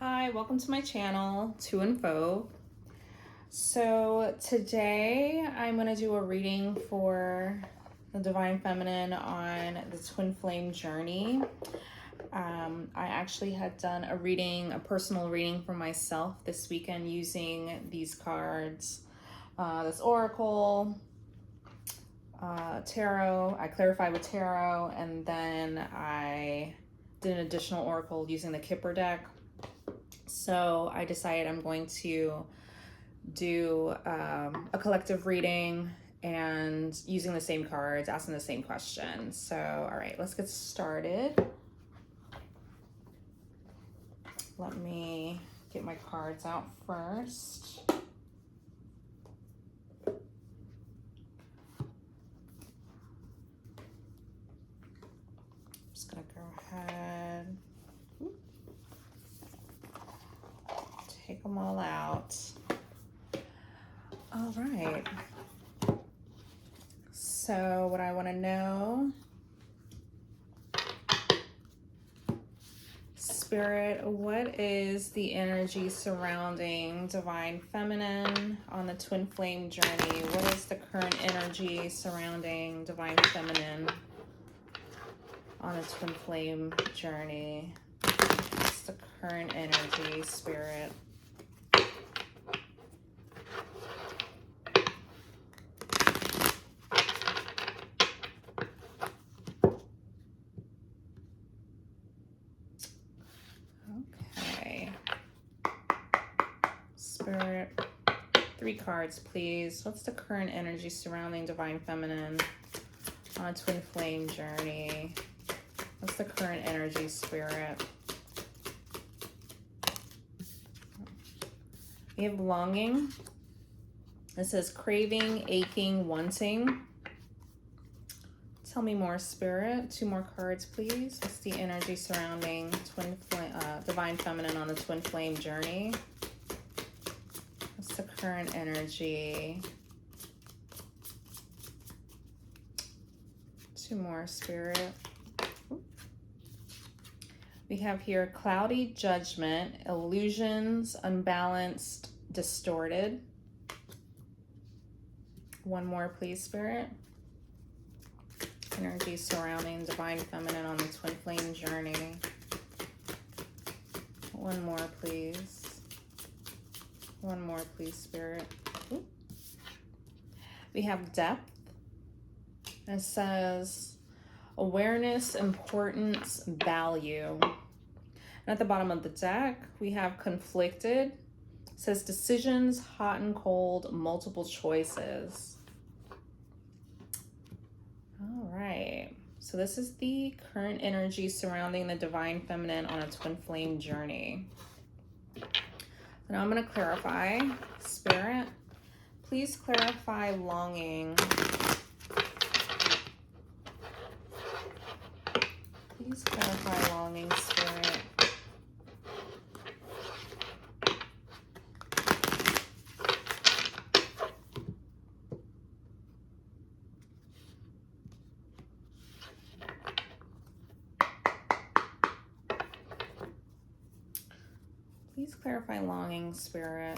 Hi, welcome to my channel, To and Fo. So today I'm going to do a reading for the Divine Feminine on the Twin Flame journey. I actually had done a personal reading for myself this weekend using these cards, this Oracle, Tarot. I clarified with Tarot, and then I did an additional Oracle using the Kipper deck. So I decided I'm going to do a collective reading and using the same cards, asking the same questions. So, all right, let's get started. Let me get my cards out first. Just gonna go ahead. Take them all out. All right. So what I want to know, Spirit, what is the energy surrounding Divine Feminine on the Twin Flame journey? What is the current energy surrounding Divine Feminine on the Twin Flame journey? What's the current energy, Spirit? Spirit, 3 cards, please. What's the current energy surrounding Divine Feminine on a Twin Flame journey? What's the current energy, Spirit? We have longing. It says craving, aching, wanting. Tell me more, Spirit. 2 more cards, please. What's the energy surrounding Divine Feminine on the Twin Flame journey? What's the current energy? 2 more, Spirit. We have here cloudy judgment, illusions, unbalanced, distorted. 1 more, please, Spirit. Energy surrounding Divine Feminine on the Twin Flame journey. 1 more, please. 1 more, please, Spirit. Ooh. We have depth. It says awareness, importance, value. And at the bottom of the deck, we have conflicted. It says decisions, hot and cold, multiple choices. All right. So this is the current energy surrounding the Divine Feminine on a Twin Flame journey. Now I'm going to clarify, Spirit. Please clarify longing. Please clarify longing, Spirit. Please clarify longing, Spirit.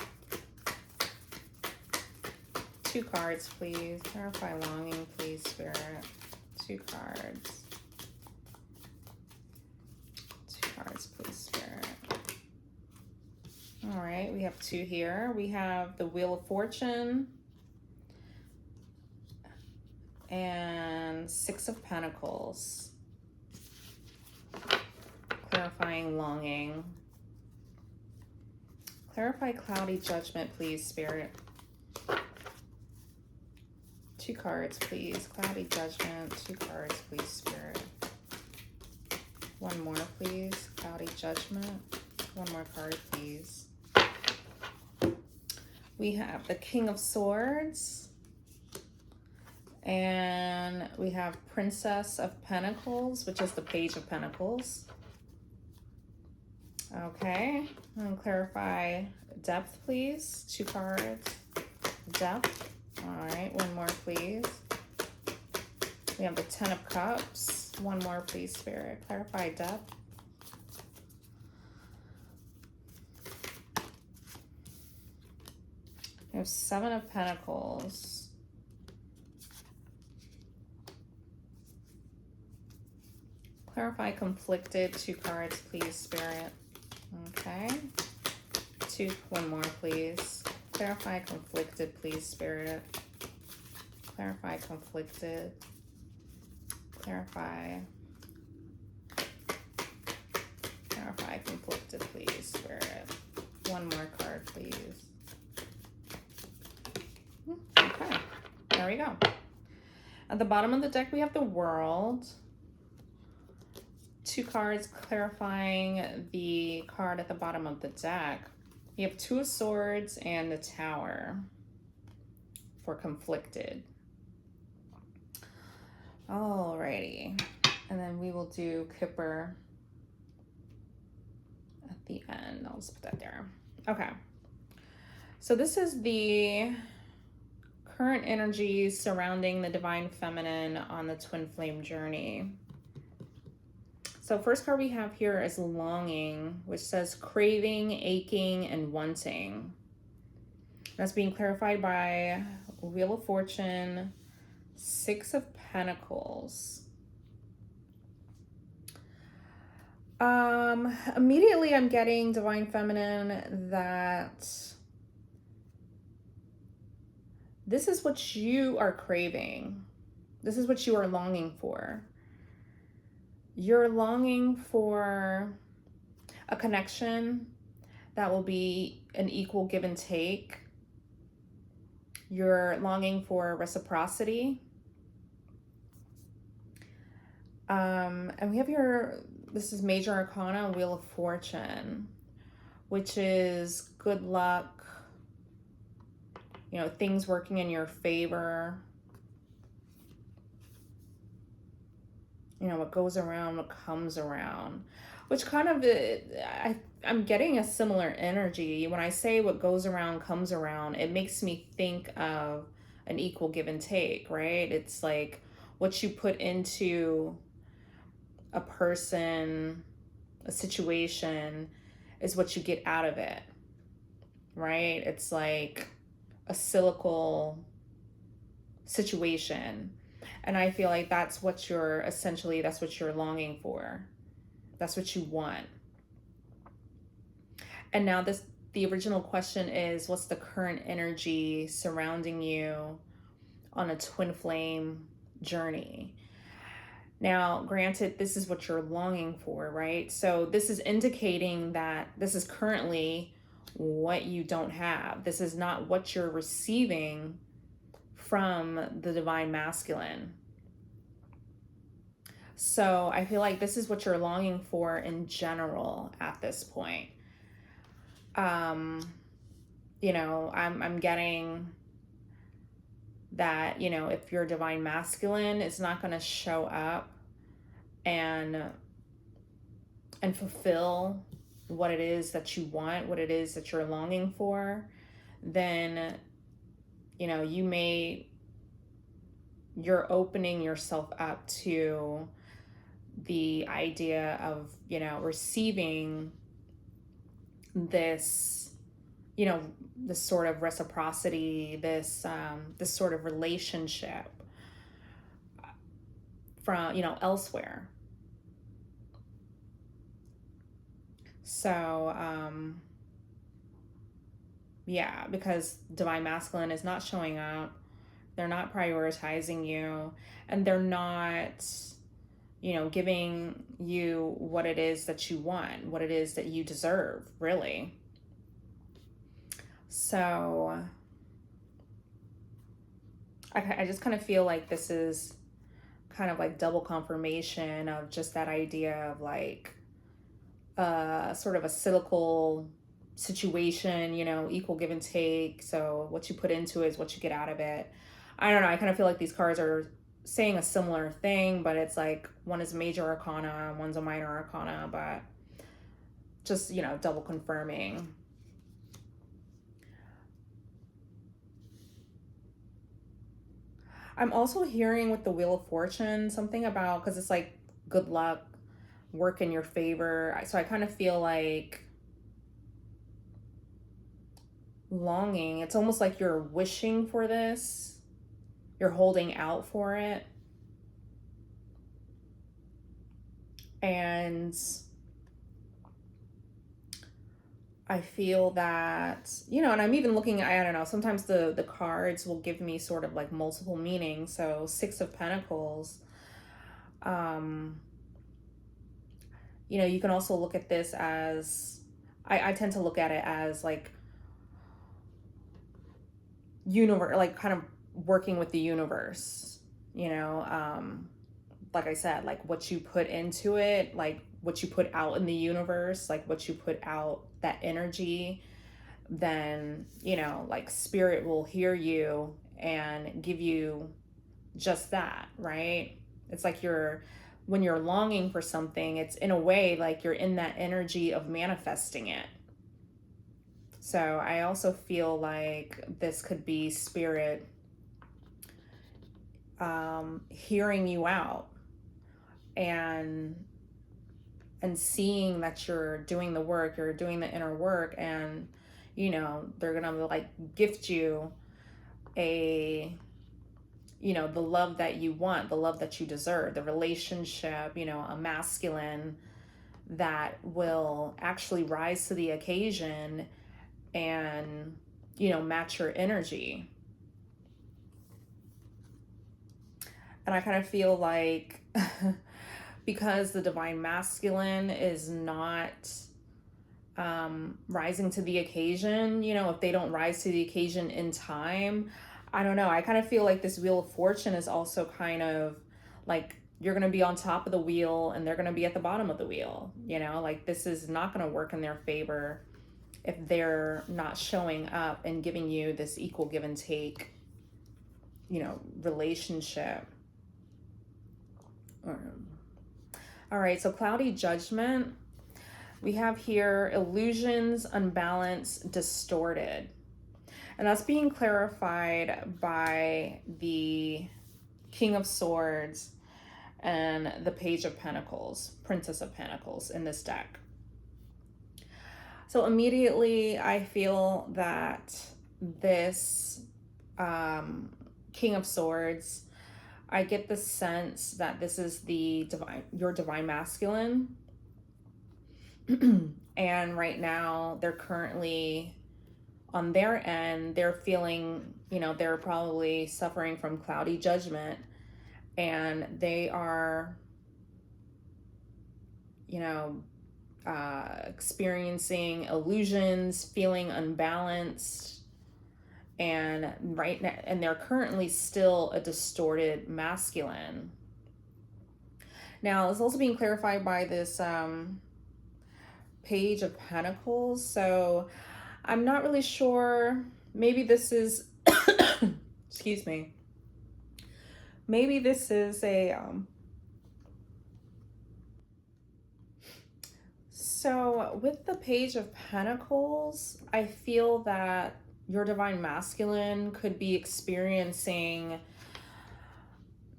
2 cards, please. Clarify longing, please, Spirit. 2 cards. 2 cards, please, Spirit. All right, we have 2 here. We have the Wheel of Fortune and 6 of Pentacles. Clarifying longing. Clarify cloudy judgment, please, Spirit. 2 cards, please. Cloudy judgment. 2 cards, please, Spirit. 1 more, please. Cloudy judgment. 1 more card, please. We have the King of Swords. And we have Princess of Pentacles, which is the Page of Pentacles. Okay, and clarify depth, please. 2 cards. Depth. All right, 1 more, please. We have the 10 of Cups. 1 more, please, Spirit. Clarify depth. We have 7 of Pentacles. Clarify conflicted. 2 cards, please, Spirit. Okay. 1 more, please. Clarify conflicted, please, Spirit. Clarify conflicted. Clarify. Clarify conflicted, please, Spirit. 1 more card, please. Okay, there we go. At the bottom of the deck, we have the World. 2 cards clarifying the card at the bottom of the deck. You have 2 of Swords and the Tower for conflicted. Alrighty. And then we will do Kipper at the end. I'll just put that there. Okay. So this is the current energies surrounding the Divine Feminine on the Twin Flame journey. So first card we have here is Longing, which says craving, aching, and wanting. That's being clarified by Wheel of Fortune, 6 of Pentacles. Immediately I'm getting, Divine Feminine, that this is what you are craving. This is what you are longing for. You're longing for a connection that will be an equal give and take. You're longing for reciprocity. And we have this is Major Arcana, Wheel of Fortune, which is good luck, you know, things working in your favor. You know, what goes around, what comes around, which kind of, I'm getting a similar energy. When I say what goes around comes around, it makes me think of an equal give and take, right? It's like what you put into a person, a situation, is what you get out of it, right? It's like a cyclical situation. And I feel like that's what you're essentially, that's what you're longing for. That's what you want. And now the original question is, what's the current energy surrounding you on a twin flame journey? Now, granted, this is what you're longing for, right? So this is indicating that this is currently what you don't have. This is not what you're receiving from the Divine Masculine. So I feel like this is what you're longing for in general at this point. You know, I'm getting that, you know, if your Divine Masculine is not going to show up and fulfill what it is that you want, what it is that you're longing for, then, you know, you're opening yourself up to the idea of, you know, receiving this, you know, this sort of reciprocity, this sort of relationship from, you know, elsewhere. So, yeah, because Divine Masculine is not showing up, they're not prioritizing you, and they're not, you know, giving you what it is that you want, what it is that you deserve, really. So I just kind of feel like this is kind of like double confirmation of just that idea of like sort of a cyclical situation, you know, equal give and take. So what you put into it is what you get out of it. I don't know. I kind of feel like these cards are saying a similar thing, but it's like one is Major Arcana, one's a Minor Arcana, but just, you know, double confirming. I'm also hearing with the Wheel of Fortune something about, because it's like good luck, work in your favor. So I kind of feel like longing. It's almost like you're wishing for this. You're holding out for it. And I feel that, you know, and I'm even looking, I don't know, sometimes the cards will give me sort of like multiple meanings. So Six of Pentacles, you know, you can also look at this as, I tend to look at it as like universe, like kind of working with the universe, you know, like I said, like what you put into it, like what you put out in the universe, like what you put out, that energy, then, you know, like spirit will hear you and give you just that, right? It's like when you're longing for something, it's in a way like you're in that energy of manifesting it. So I also feel like this could be spirit hearing you out and seeing that you're doing the work, you're doing the inner work, and you know, they're gonna like gift you a, you know, the love that you want, the love that you deserve, the relationship, you know, a masculine that will actually rise to the occasion and, you know, match your energy. And I kind of feel like because the divine masculine is not rising to the occasion, you know, if they don't rise to the occasion in time, I don't know. I kind of feel like this Wheel of Fortune is also kind of like you're going to be on top of the wheel and they're going to be at the bottom of the wheel, you know, like this is not going to work in their favor if they're not showing up and giving you this equal give and take, you know, relationship. All right, so Cloudy Judgment. We have here illusions, unbalanced, distorted. And that's being clarified by the King of Swords and the Page of Pentacles, Princess of Pentacles in this deck. So immediately I feel that this King of Swords, I get the sense that this is the your divine masculine. And right now they're currently on their end, they're feeling, you know, they're probably suffering from cloudy judgment and they are, you know, experiencing illusions, feeling unbalanced, and right now, and they're currently still a distorted masculine. Now, it's also being clarified by this Page of Pentacles. So I'm not really sure. Maybe this is, excuse me. Maybe this is a, so with the Page of Pentacles, I feel that your divine masculine could be experiencing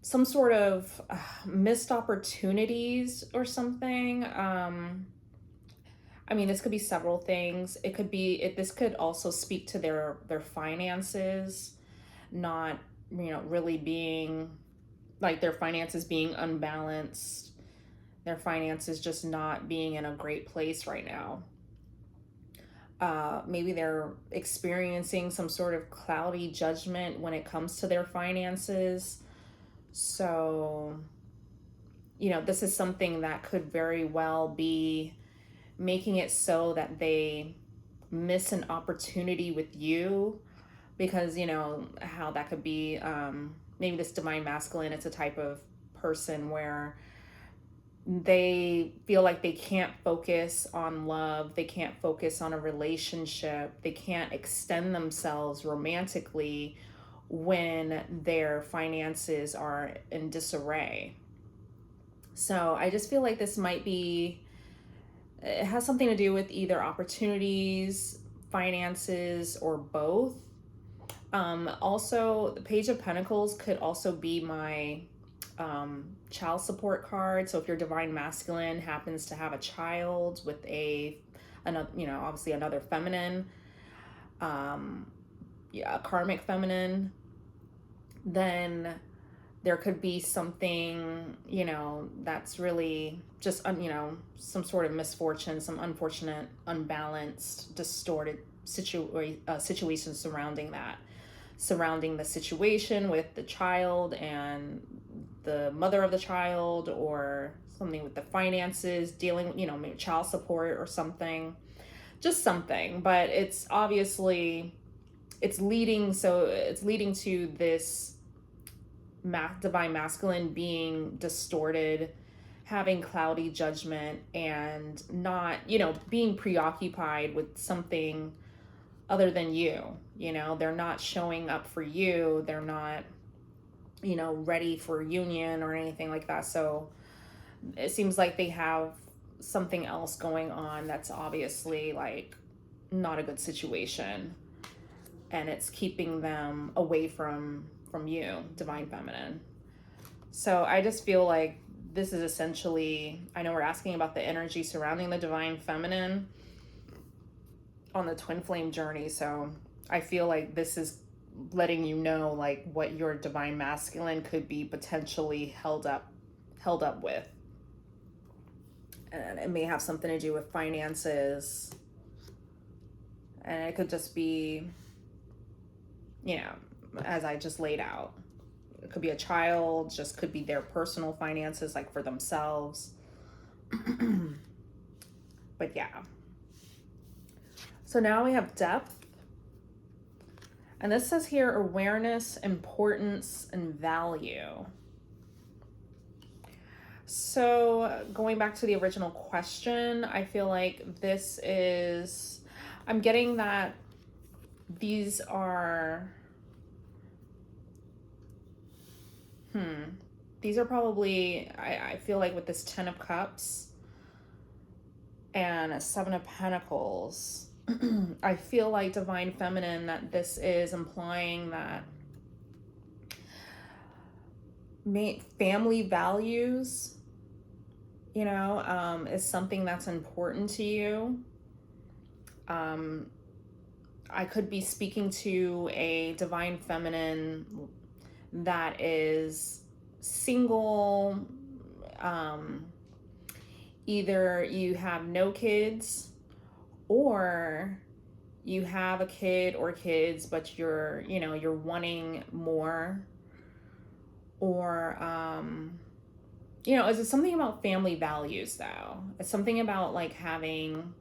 some sort of missed opportunities or something. I mean, this could be several things. It could be, this could also speak to their finances, not, you know, really being, like their finances being unbalanced, their finances just not being in a great place right now. Maybe they're experiencing some sort of cloudy judgment when it comes to their finances. So, you know, this is something that could very well be making it so that they miss an opportunity with you, because, you know, how that could be, maybe this divine masculine, it's a type of person where they feel like they can't focus on love, they can't focus on a relationship, they can't extend themselves romantically when their finances are in disarray. So I just feel like this might be, it has something to do with either opportunities, finances, or both. Also, the Page of Pentacles could also be my child support card. So if your divine masculine happens to have a child with another, you know, obviously another feminine, yeah, karmic feminine, then there could be something, that's really just, some sort of misfortune, some unfortunate, unbalanced, distorted situation surrounding the situation with the child and the mother of the child, or something with the finances, dealing, maybe child support or something, just something. But it's obviously, it's leading to this divine masculine being distorted, having cloudy judgment, and not, being preoccupied with something other than you. They're not showing up for you. They're not, ready for union or anything like that. So it seems like they have something else going on that's obviously like not a good situation, and it's keeping them away from you, divine feminine. So I just feel like this is essentially, I know we're asking about the energy surrounding the divine feminine on the twin flame journey. So I feel like this is letting you know like what your divine masculine could be potentially held up with. And it may have something to do with finances. And it could just be, as I just laid out. It could be a child, just could be their personal finances, like for themselves. But yeah. So now we have depth. And this says here awareness, importance, and value. So going back to the original question, I feel like this is, I'm getting that these are, these are probably, I feel like with this 10 of Cups and a 7 of Pentacles, I feel like divine feminine, that this is implying that family values, is something that's important to you. I could be speaking to a divine feminine that is single. Either you have no kids, or you have a kid or kids, but you're wanting more. Or, it's something about family values though. It's something about like having,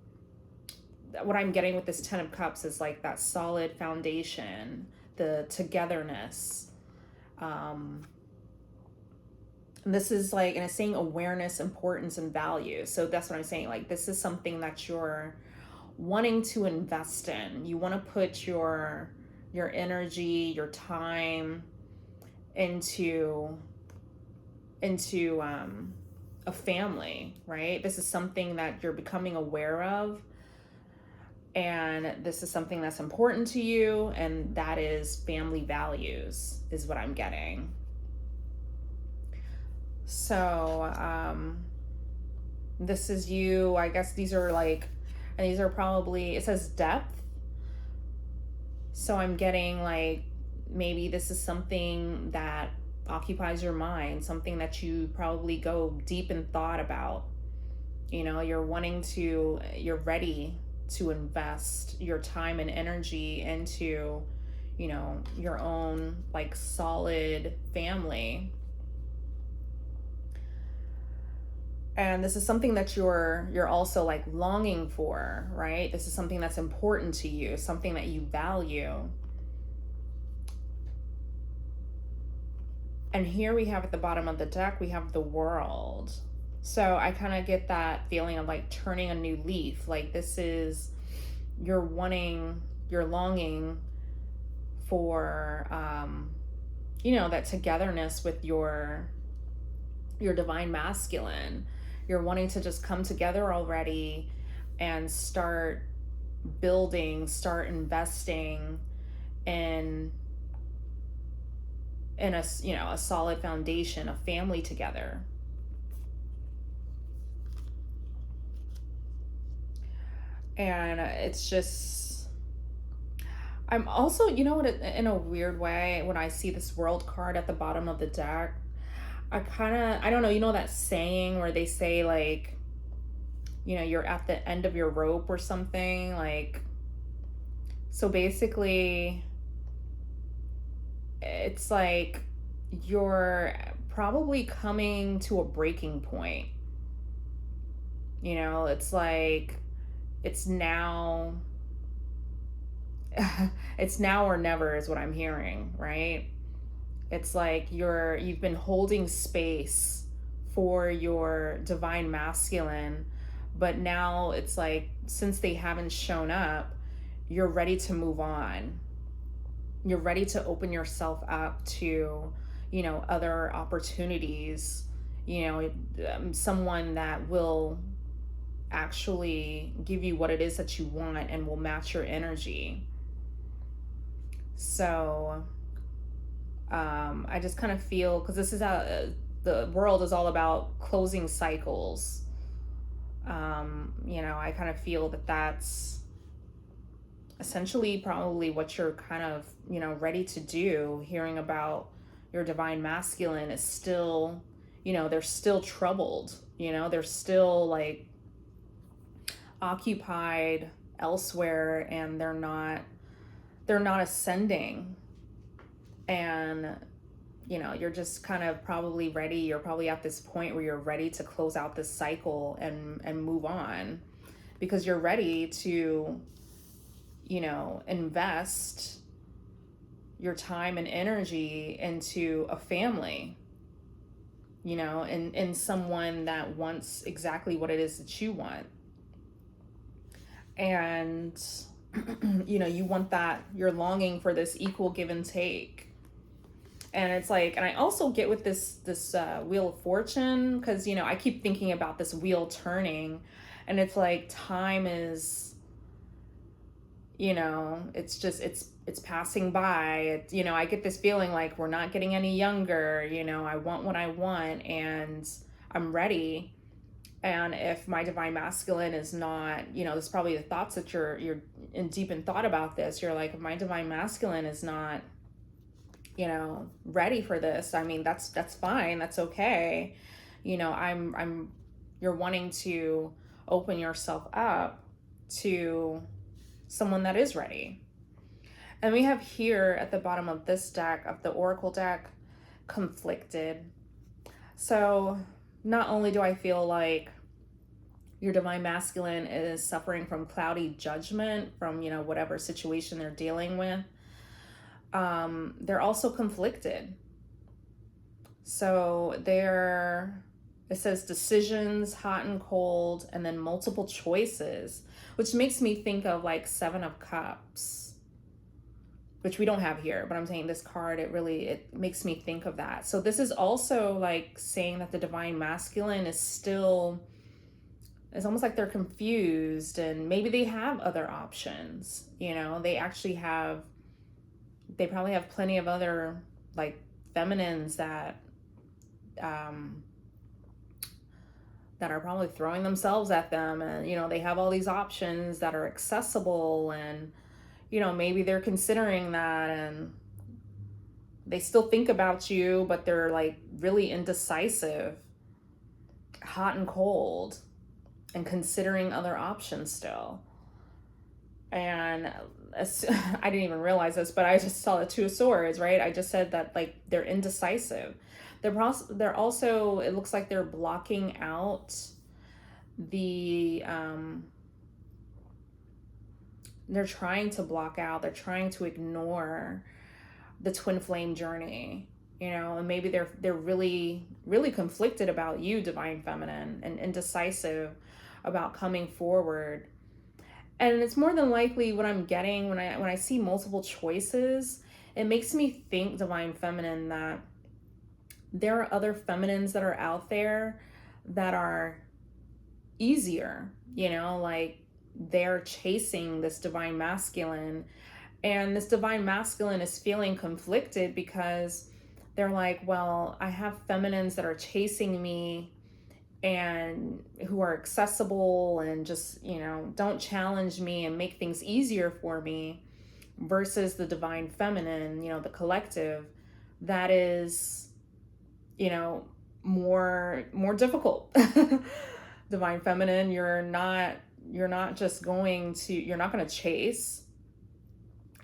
what I'm getting with this 10 of Cups is like that solid foundation, the togetherness. And this is like, and it's saying awareness, importance, and value. So that's what I'm saying. Like, this is something that you're wanting to invest in. You want to put your energy, your time into a family, right? This is something that you're becoming aware of, and this is something that's important to you, and that is family values is what I'm getting. So this is you. I guess these are like, and these are probably, it says depth, so I'm getting like, maybe this is something that occupies your mind, something that you probably go deep in thought about. You're ready to invest your time and energy into, your own like solid family. And this is something that you're also like longing for, right? This is something that's important to you, something that you value. And here we have at the bottom of the deck, we have the World. So I kind of get that feeling of like turning a new leaf. Like this is, you're longing for, that togetherness with your divine masculine. You're wanting to just come together already and start building, start investing in a solid foundation, a family together. And it's just, I'm also, you know what, in a weird way, when I see this world card at the bottom of the deck, I don't know, you know that saying where they say, like, you're at the end of your rope or something? Like, so basically, it's like you're probably coming to a breaking point. It's like it's now it's now or never is what I'm hearing, right? It's like you've been holding space for your divine masculine, but now it's like since they haven't shown up, you're ready to move on. You're ready to open yourself up to, other opportunities, someone that will actually give you what it is that you want and will match your energy. So I just kind of feel, because this is how the world is all about closing cycles. I kind of feel that that's essentially probably what you're kind of, ready to do. Hearing about your divine masculine is still, they're still troubled, they're still like occupied elsewhere, and they're not ascending. And you're just kind of probably ready. You're probably at this point where you're ready to close out this cycle and move on, because you're ready to invest your time and energy into a family, in someone that wants exactly what it is that you want. And you want that, you're longing for this equal give and take. And it's like, and I also get with this Wheel of Fortune, because I keep thinking about this wheel turning, and it's like time is, it's just it's passing by. I get this feeling like we're not getting any younger. I want what I want, and I'm ready. And if my divine masculine is not, there's probably the thoughts that you're in deep in thought about this. You're like, if my divine masculine is not, ready for this, I mean, that's fine. That's okay. You're wanting to open yourself up to someone that is ready. And we have here at the bottom of this deck, of the Oracle deck, conflicted. So not only do I feel like your divine masculine is suffering from cloudy judgment from, whatever situation they're dealing with, they're also conflicted. So it says decisions, hot and cold, and then multiple choices, which makes me think of like Seven of Cups, which we don't have here, but I'm saying this card, it makes me think of that. So this is also like saying that the divine masculine is still, it's almost like they're confused, and maybe they have other options. They probably have plenty of other like feminines that are probably throwing themselves at them, and they have all these options that are accessible, and maybe they're considering that, and they still think about you, but they're like really indecisive, hot and cold, and considering other options still. And I didn't even realize this, but I just saw the Two of Swords, right? I just said that like they're indecisive. They're also, it looks like they're blocking out the they're trying to ignore the twin flame journey, and maybe they're really, really conflicted about you, divine feminine, and indecisive about coming forward. And it's more than likely what I'm getting when I see multiple choices. It makes me think, divine feminine, that there are other feminines that are out there that are easier, like they're chasing this divine masculine, and this divine masculine is feeling conflicted because they're like, well, I have feminines that are chasing me and who are accessible and just, don't challenge me and make things easier for me. versus the divine feminine, you know, the collective, that is, you know, more difficult. Divine feminine, you're not just going to, you're not going to chase,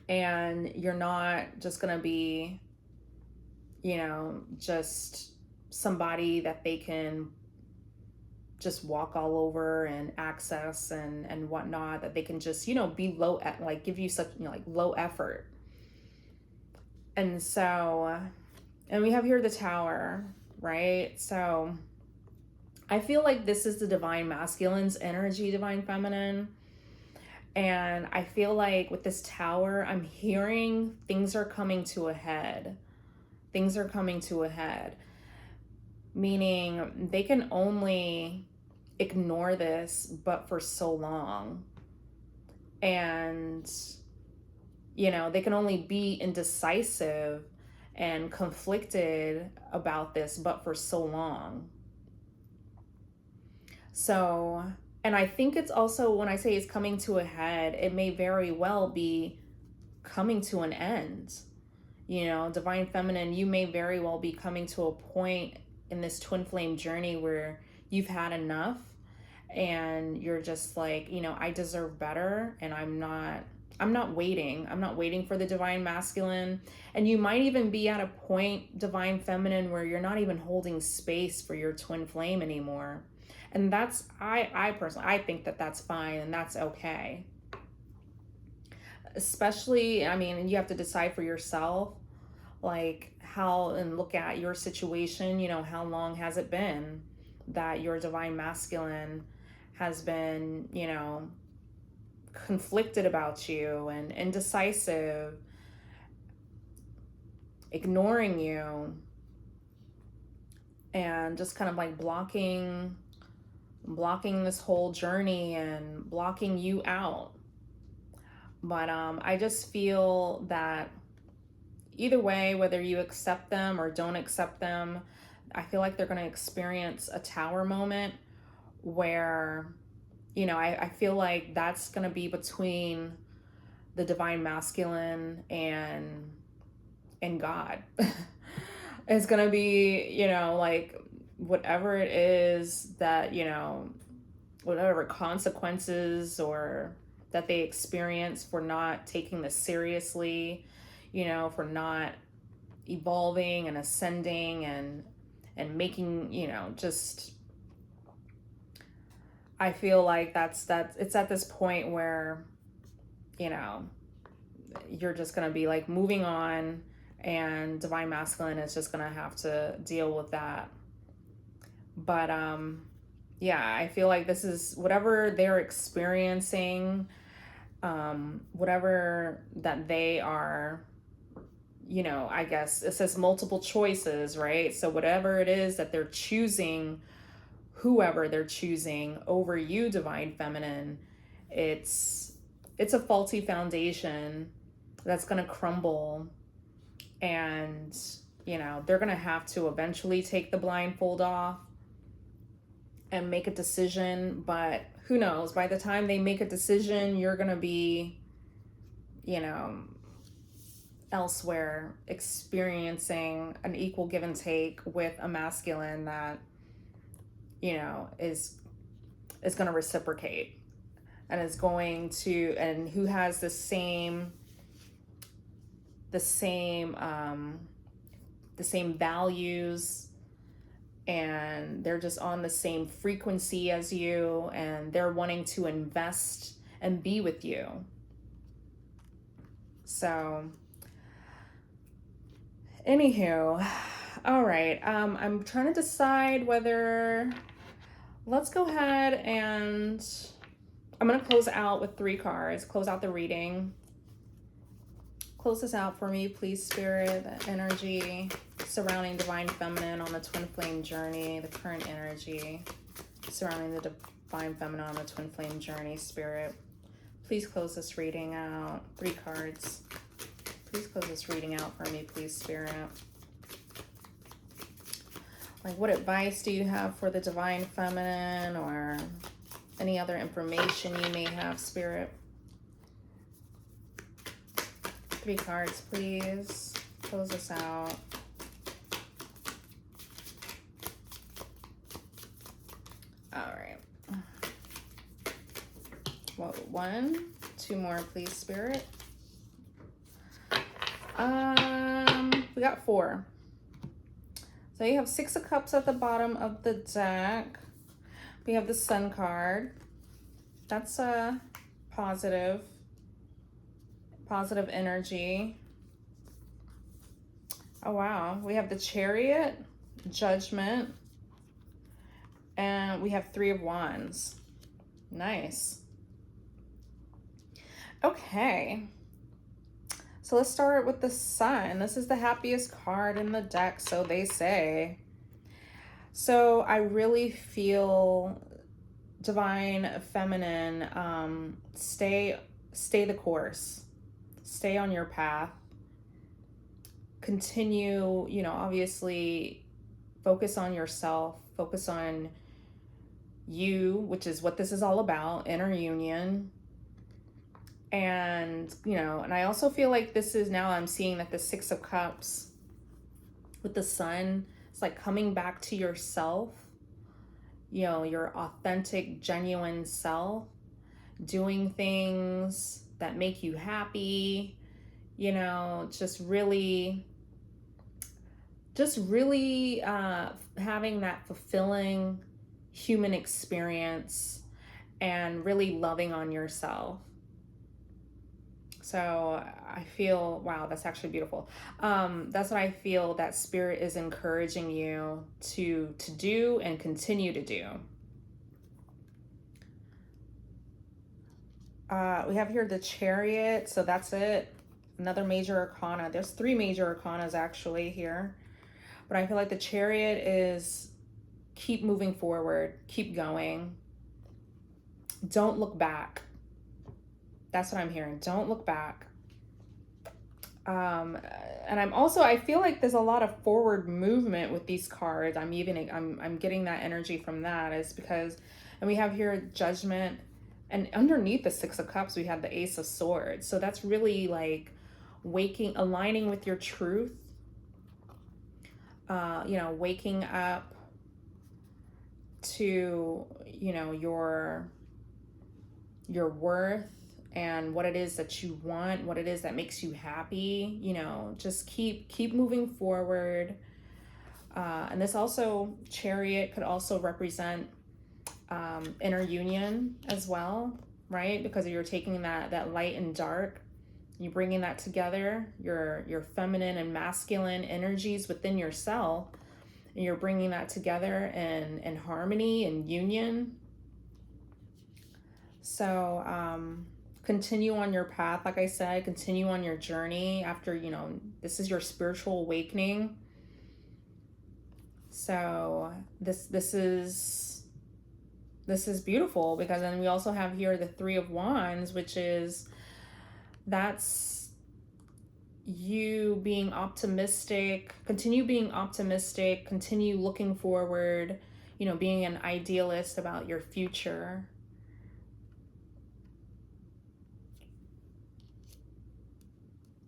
and you're not just going to be, you know, just somebody that they can just walk all over and access and whatnot, that they can just, you know, be low at, like, give you such, you know, like low effort. And so, and we have here the Tower, right? So I feel like this is the divine masculine's energy, divine feminine. And I feel like with this Tower, I'm hearing things are coming to a head. Things are coming to a head. Meaning they can only ignore this but for so long. And, you know, they can only be indecisive and conflicted about this but for so long. So, and I think it's also, when I say it's coming to a head, it may very well be coming to an end. You know, divine feminine, you may very well be coming to a point in this twin flame journey where you've had enough, and you're just like, you know, I deserve better, and I'm not waiting for the divine masculine. And you might even be at a point, divine feminine, where you're not even holding space for your twin flame anymore. And that's, I personally, I think that that's fine and that's okay. Especially, I mean, you have to decide for yourself, like, how, and look at your situation, you know, how long has it been that your divine masculine has been, you know, conflicted about you and indecisive, ignoring you, and just kind of like blocking this whole journey and blocking you out. But I just feel that either way, whether you accept them or don't accept them, I feel like they're going to experience a Tower moment where, you know, I feel like that's going to be between the divine masculine and God. It's going to be, you know, like, whatever it is that, you know, whatever consequences or that they experience for not taking this seriously, you know, for not evolving and ascending and making, you know, just, I feel like that's it's at this point where, you know, you're just going to be like moving on, and divine masculine is just going to have to deal with that. But yeah, I feel like this is whatever they're experiencing, whatever that they are, you know, I guess it says multiple choices, right? So whatever it is that they're choosing, whoever they're choosing over you, divine feminine, it's a faulty foundation that's going to crumble. And, you know, they're going to have to eventually take the blindfold off and make a decision. But who knows, by the time they make a decision, you're going to be, you know, elsewhere experiencing an equal give and take with a masculine that, you know, is going to reciprocate and is going to, and who has the same values, and they're just on the same frequency as you, and they're wanting to invest and be with you. So anywho, all right, I'm trying to decide whether, let's go ahead and I'm going to close out with 3 cards, close out the reading. Close this out for me, please, Spirit. The energy surrounding divine feminine on the twin flame journey, the current energy surrounding the divine feminine on the twin flame journey, Spirit. Please close this reading out. 3 cards. Please close this reading out for me, please, Spirit. Like, what advice do you have for the divine feminine, or any other information you may have, Spirit? 3 cards, please. Close this out. All right. Well, 1, 2 more, please, Spirit. We got 4. So you have 6 of Cups at the bottom of the deck. We have the Sun card. That's a positive energy. Oh, wow. We have the Chariot, Judgment, and we have 3 of Wands. Nice. Okay. So let's start with the Sun. This is the happiest card in the deck, so they say. So I really feel divine feminine, stay the course. Stay on your path. Continue, you know, obviously focus on yourself, focus on you, which is what this is all about, inner union. And, you know, and I also feel like this is, now I'm seeing that the 6 of Cups with the Sun, it's like coming back to yourself, you know, your authentic, genuine self, doing things that make you happy, you know, just really having that fulfilling human experience and really loving on yourself. So I feel, wow, that's actually beautiful. That's what I feel that Spirit is encouraging you to do and continue to do. We have here the Chariot, so that's it. Another major arcana. There's 3 major arcanas actually here. But I feel like the Chariot is keep moving forward, keep going. Don't look back. That's what I'm hearing. Don't look back. And I feel like there's a lot of forward movement with these cards. I'm getting that energy from that, is because, and we have here Judgment, and underneath the 6 of Cups, we have the Ace of Swords. So that's really like aligning with your truth, you know, waking up to, you know, your worth and what it is that you want, what it is that makes you happy, you know, just keep moving forward. And this also, Chariot could also represent inner union as well, right? Because you're taking that light and dark, you're bringing that together, your feminine and masculine energies within yourself, and you're bringing that together in harmony and union. So continue on your path. Like I said, continue on your journey after, you know, this is your spiritual awakening. So this is beautiful, because then we also have here the 3 of Wands, which is, that's you being optimistic, continue looking forward, you know, being an idealist about your future.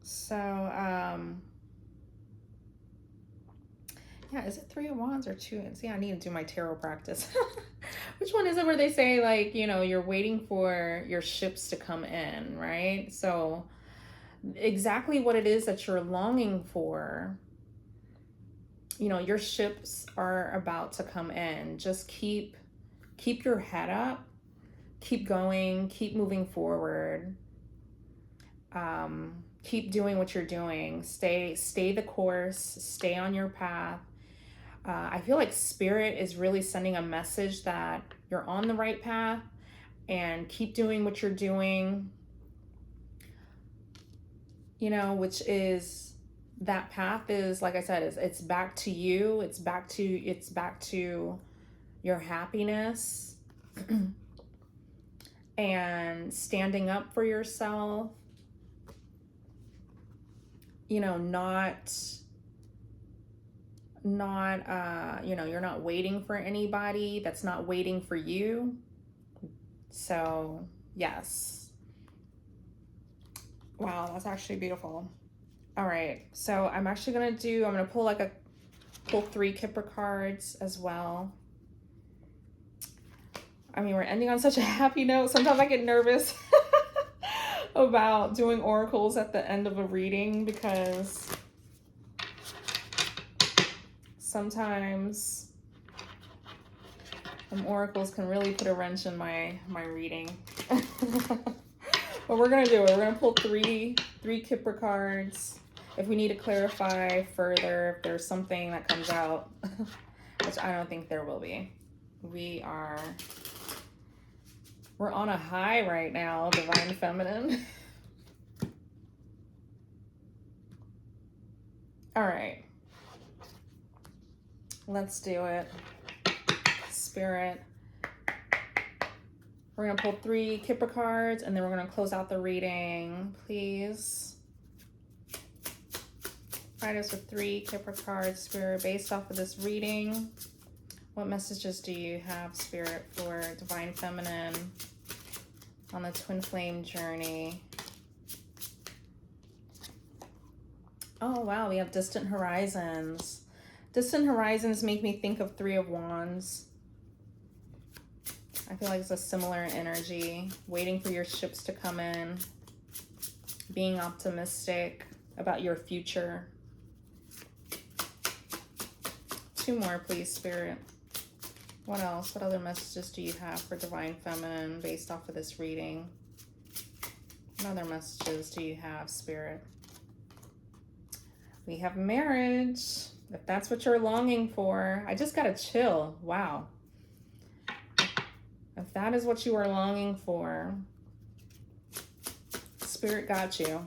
So, yeah, is it 3 of Wands or 2? See, I need to do my tarot practice. Which one is it where they say, like, you know, you're waiting for your ships to come in, right? So exactly what it is that you're longing for, you know, your ships are about to come in. Just keep your head up, keep going, keep moving forward. Keep doing what you're doing. Stay the course, stay on your path. I feel like Spirit is really sending a message that you're on the right path, and keep doing what you're doing, you know, which is, that path is, like I said, it's back to you. It's back to your happiness and standing up for yourself, you know, not you know, you're not waiting for anybody that's not waiting for you. So yes. Wow, that's actually beautiful. All right, so I'm actually gonna pull 3 Kipper cards as well. I mean, we're ending on such a happy note. Sometimes I get nervous about doing oracles at the end of a reading because sometimes oracles can really put a wrench in my reading. But we're gonna do it. We're gonna pull three Kipper cards. If we need to clarify further, if there's something that comes out, which I don't think there will be. We're on a high right now, Divine Feminine. All right. Let's do it. Spirit. We're going to pull 3 Kipper cards, and then we're going to close out the reading. Please provide us with 3 Kipper cards, Spirit, based off of this reading. What messages do you have, Spirit, for Divine Feminine on the Twin Flame journey? Oh, wow, we have Distant Horizons. Distant Horizons make me think of 3 of Wands. I feel like it's a similar energy. Waiting for your ships to come in. Being optimistic about your future. 2 more, please, Spirit. What else? What other messages do you have for Divine Feminine based off of this reading? What other messages do you have, Spirit? We have marriage. If that's what you're longing for. I just gotta chill. Wow. If that is what you are longing for, Spirit got you.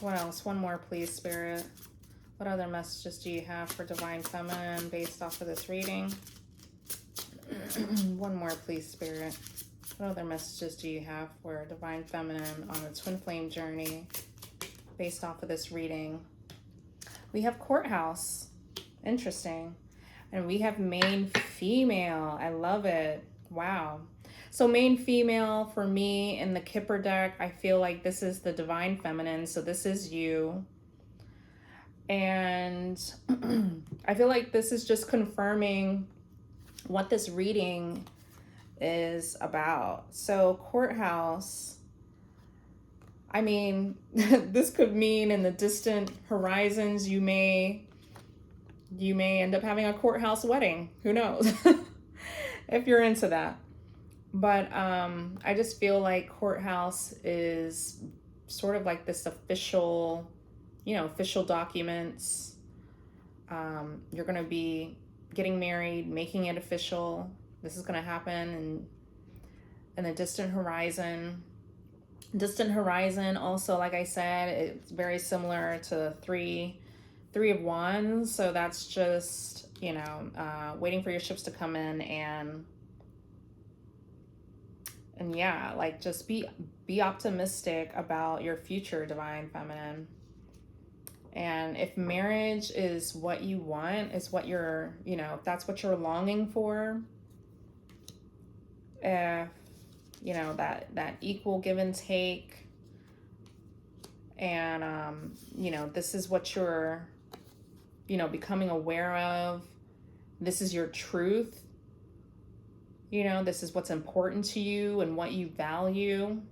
What else? 1 more, please, Spirit. What other messages do you have for Divine Feminine based off of this reading? 1 more, please, Spirit. What other messages do you have for Divine Feminine on the Twin Flame journey based off of this reading? We have Courthouse. Interesting. And we have Main Female. I love it. Wow. So Main Female for me in the Kipper deck, I feel like this is the Divine Feminine. So this is you. And I feel like this is just confirming what this reading is about. So Courthouse, I mean, this could mean in the distant horizons, you may end up having a courthouse wedding. Who knows? If you're into that. But I just feel like Courthouse is sort of like this official, official documents. You're going to be getting married, making it official. This is going to happen in the distant horizon. Distant horizon also, like I said, it's very similar to three of Wands. So that's just, waiting for your ships to come in and yeah, like just be optimistic about your future, Divine Feminine. And if marriage is what you want, is what you're, if that's what you're longing for, if, that equal give and take, and, this is what you're, becoming aware of, this is your truth, this is what's important to you and what you value,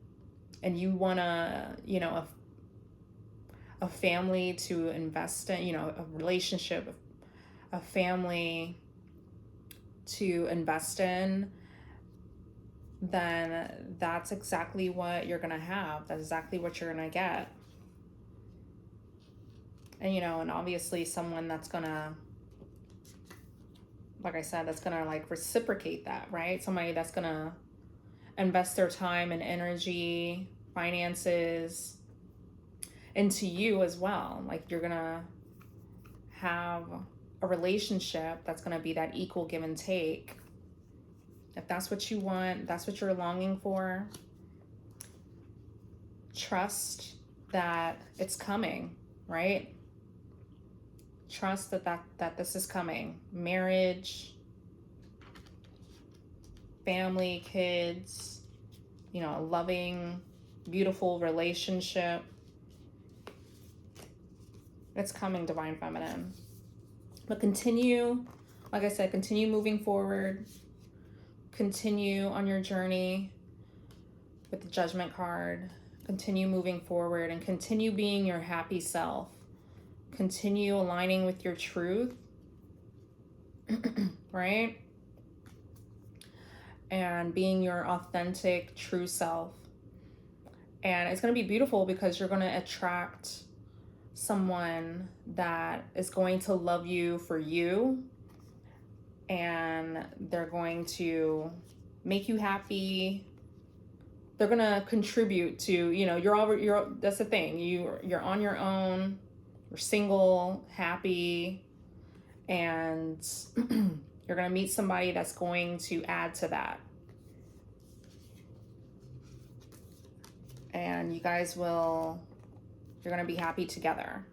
and you want to, a family to invest in, a relationship, a family to invest in, then that's exactly what you're going to have. That's exactly what you're going to get. And, and obviously someone that's going to, like I said, that's going to like reciprocate that, right? Somebody that's going to invest their time and energy, finances into you as well. Like you're going to have a relationship that's going to be that equal give and take. If that's what you want, that's what you're longing for, trust that it's coming, right? Trust that this is coming. Marriage, family, kids, a loving beautiful relationship. It's coming, Divine Feminine. But continue, like I said, continue moving forward. Continue on your journey with the Judgment card. Continue moving forward and continue being your happy self. Continue aligning with your truth, right? And being your authentic, true self. And it's going to be beautiful because you're going to attract someone that is going to love you for you, and they're going to make you happy. They're going to contribute to, you know, you're that's the thing. You're on your own. You're single, happy, and you're going to meet somebody that's going to add to that. And you guys you're going to be happy together.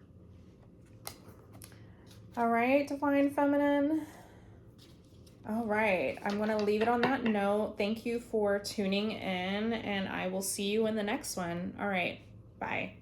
All right, Divine Feminine. All right, I'm going to leave it on that note. Thank you for tuning in, and I will see you in the next one. All right, bye.